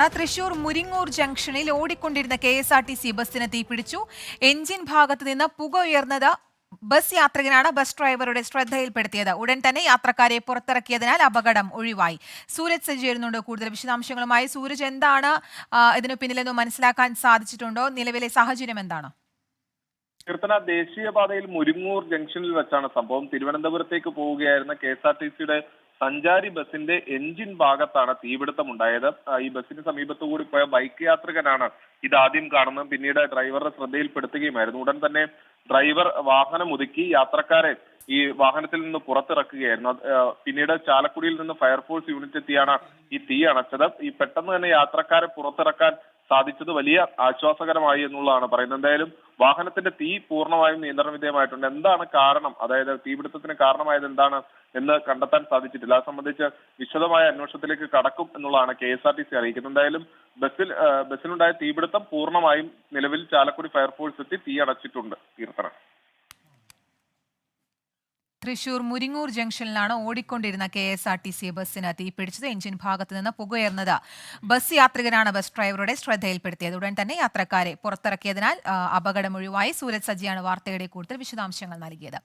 തൃശൂർ മുരിങ്ങൂർ ജംഗ്ഷനിൽ ഓടിക്കൊണ്ടിരുന്ന KSRTC ബസ്സിന് തീപിടിച്ചു. എഞ്ചിൻ ഭാഗത്ത് നിന്ന് പുക ഉയർന്നത് ബസ് യാത്രികനാണ് ബസ് ഡ്രൈവറുടെ ശ്രദ്ധയിൽപ്പെടുത്തിയത്. ഉടൻ തന്നെ യാത്രക്കാരെ പുറത്തിറക്കിയതിനാൽ അപകടം ഒഴിവായി. സൂരജ് സജി ചേരുന്നുണ്ട് കൂടുതൽ വിശദാംശങ്ങളുമായി. സൂരജ്, എന്താണ് ഇതിനു പിന്നിലെന്ന് മനസ്സിലാക്കാൻ സാധിച്ചിട്ടുണ്ടോ? നിലവിലെ സാഹചര്യം എന്താണ്? കീർത്തന, ദേശീയപാതയിൽ മുരിങ്ങൂർ ജംഗ്ഷനിൽ വെച്ചാണ് സംഭവം. തിരുവനന്തപുരത്തേക്ക് പോവുകയായിരുന്ന KSRTCയുടെ സഞ്ചാരി ബസിന്റെ എഞ്ചിൻ ഭാഗത്താണ് തീപിടുത്തമുണ്ടായത്. ഈ ബസിന് സമീപത്തുകൂടി പോയ ബൈക്ക് യാത്രികനാണ് ഇതാദ്യം കാണുന്നത്. പിന്നീട് ഡ്രൈവറുടെ ശ്രദ്ധയിൽപ്പെടുത്തുകയുമായിരുന്നു. ഉടൻ തന്നെ ഡ്രൈവർ വാഹനം ഒതുക്കി യാത്രക്കാരെ ഈ വാഹനത്തിൽ നിന്ന് പുറത്തിറക്കുകയായിരുന്നു. പിന്നീട് ചാലക്കുടിയിൽ നിന്ന് ഫയർഫോഴ്സ് യൂണിറ്റ് എത്തിയാണ് ഈ തീ അണച്ചത്. ഈ പെട്ടെന്ന് തന്നെ യാത്രക്കാരെ പുറത്തിറക്കാൻ സാധിച്ചത് വലിയ ആശ്വാസകരമായി എന്നുള്ളതാണ് പറയുന്നത്. എന്തായാലും വാഹനത്തിന്റെ തീ പൂർണ്ണമായും നിയന്ത്രണ വിധേയമായിട്ടുണ്ട്. എന്താണ് കാരണം, അതായത് തീപിടുത്തത്തിന് കാരണമായത് എന്താണ് എന്ന് കണ്ടെത്താൻ സാധിച്ചിട്ടില്ല. അത് സംബന്ധിച്ച് വിശദമായ അന്വേഷണത്തിലേക്ക് കടക്കും എന്നുള്ളതാണ് KSRTC അറിയിക്കുന്നത്. എന്തായാലും ബസ്സിനുണ്ടായ തീപിടുത്തം പൂർണ്ണമായും നിലവിൽ ചാലക്കുടി ഫയർഫോഴ്സ് എത്തി തീ അടച്ചിട്ടുണ്ട്. കീർത്തനം. തൃശൂർ മുരിങ്ങൂർ ജംഗ്ഷനിലാണ് ഓടിക്കൊണ്ടിരുന്ന KSRTC ബസ്സിന് തീപിടിച്ചത്. എഞ്ചിൻ ഭാഗത്ത് നിന്ന് പുകയുയർന്നത് ബസ് യാത്രികനാണ് ബസ് ഡ്രൈവറുടെ ശ്രദ്ധയിൽപ്പെടുത്തിയത്. ഉടൻ തന്നെ യാത്രക്കാരെ പുറത്തിറക്കിയതിനാൽ അപകടം ഒഴിവായി. സൂരജ് സജിയാണ് വാർത്തയുടെ കൂടുതൽ വിശദാംശങ്ങൾ നൽകിയത്.